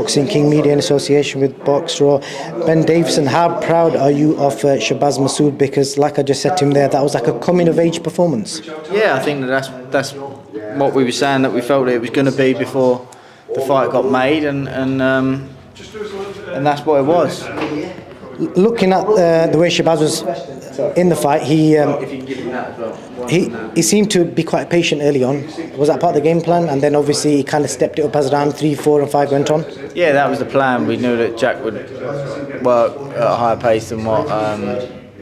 Boxing King Media in association with Boxraw. Ben Davison, how proud are you of Shabaz Masoud? Because like I just said to him there, that was like a coming-of-age performance. Yeah, I think that's what we were saying, that we felt it was going to be before the fight got made, and that's what it was. Looking at the way Shabaz was in the fight, he seemed to be quite patient early on. Was that part of the game plan? And then obviously he kind of stepped it up as round 3, 4 and 5 went on? Yeah, that was the plan. We knew that Jack would work at a higher pace than what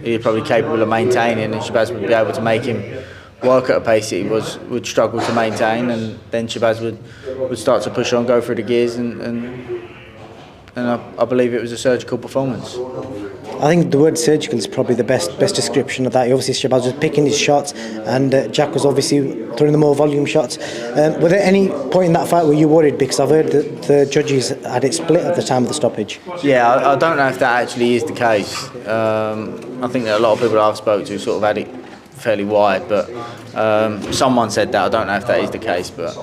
he was probably capable of maintaining, and Shabaz would be able to make him work at a pace that he would struggle to maintain, and then Shabaz would start to push on, go through the gears, and I believe it was a surgical performance. I think the word surgical is probably the best description of that. Obviously Shabaz was picking his shots, and Jack was obviously throwing the more volume shots. Were there any point in that fight where you worried? Because I've heard that the judges had it split at the time of the stoppage. Yeah, I don't know if that actually is the case. I think that a lot of people I've spoke to sort of had it fairly wide, but someone said that. I don't know if that is the case, but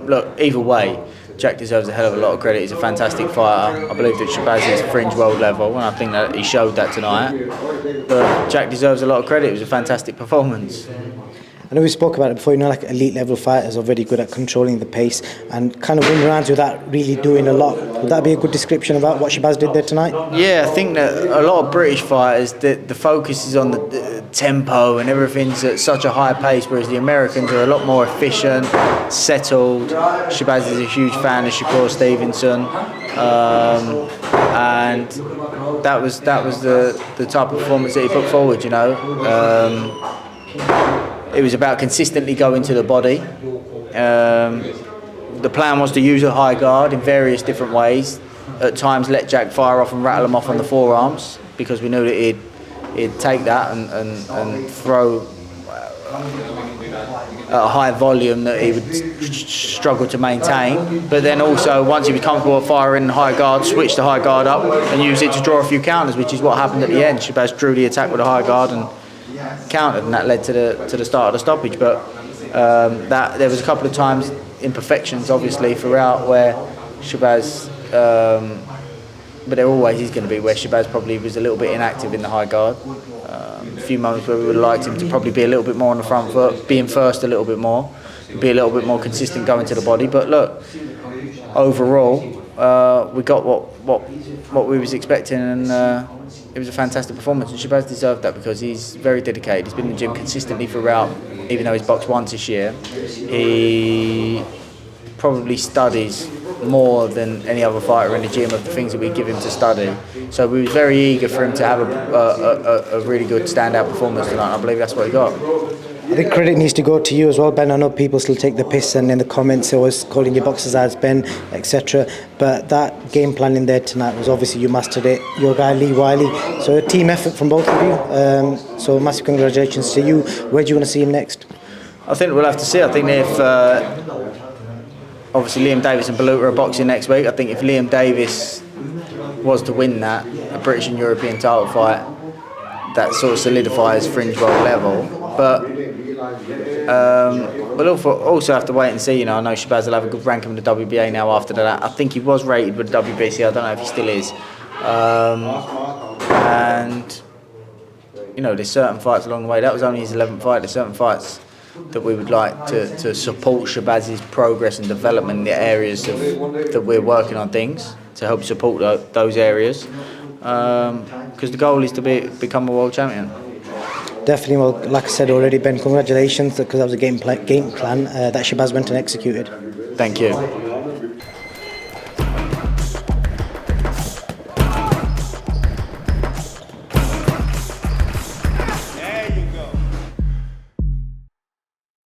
look, either way, Jack deserves a hell of a lot of credit. He's a fantastic fighter. I believe that Shabaz is fringe world level, and I think that he showed that tonight. But Jack deserves a lot of credit. It was a fantastic performance. I know we spoke about it before, like elite level fighters are very good at controlling the pace and kind of winning rounds without really doing a lot. Would that be a good description about what Shabaz did there tonight? Yeah, I think that a lot of British fighters, the focus is on the tempo and everything's at such a high pace, whereas the Americans are a lot more efficient, settled. Shabaz is a huge fan of Shakur Stevenson, and that was the type of performance that he put forward. It was about consistently going to the body. The plan was to use a high guard in various different ways. At times let Jack fire off and rattle him off on the forearms, because we knew that he'd take that and throw at a high volume that he would struggle to maintain. But then also, once he was comfortable at firing high guard, switch the high guard up and use it to draw a few counters, which is what happened at the end. Shabaz drew the attack with a high guard and countered, and that led to the start of the stoppage. But that there was a couple of times, imperfections obviously throughout, where Shabaz, but there always is going to be, where Shabaz probably was a little bit inactive in the high guard. A few moments where we would have liked him to probably be a little bit more on the front foot, being first a little bit more, be a little bit more consistent going to the body. But look, overall, we got what we was expecting, and it was a fantastic performance, and Shabaz deserved that because he's very dedicated. He's been in the gym consistently throughout, even though he's boxed once this year. He probably studies more than any other fighter in the gym of the things that we give him to study. So we was very eager for him to have a really good standout performance tonight. I believe that's what he got. I think credit needs to go to you as well, Ben. I know people still take the piss and in the comments always calling your boxers as Ben, etc. But that game plan in there tonight was obviously, you mastered it. Your guy Lee Wiley. So a team effort from both of you. So massive congratulations to you. Where do you want to see him next? I think we'll have to see. I think if obviously Liam Davis and Baluta are boxing next week. I think if Liam Davis was to win that, a British and European title fight, that sort of solidifies fringe world level. But we'll also have to wait and see. I know Shabaz will have a good ranking with the WBA now after that. I think he was rated with the WBC. I don't know if he still is. And there's certain fights along the way. That was only his 11th fight. There's certain fights that we would like to support Shabaz's progress and development in the areas that we're working on things to help support those areas. Because the goal is to become a world champion. Definitely. Well, like I said already, Ben, congratulations, because that was a game plan that Shabaz went and executed. Thank you.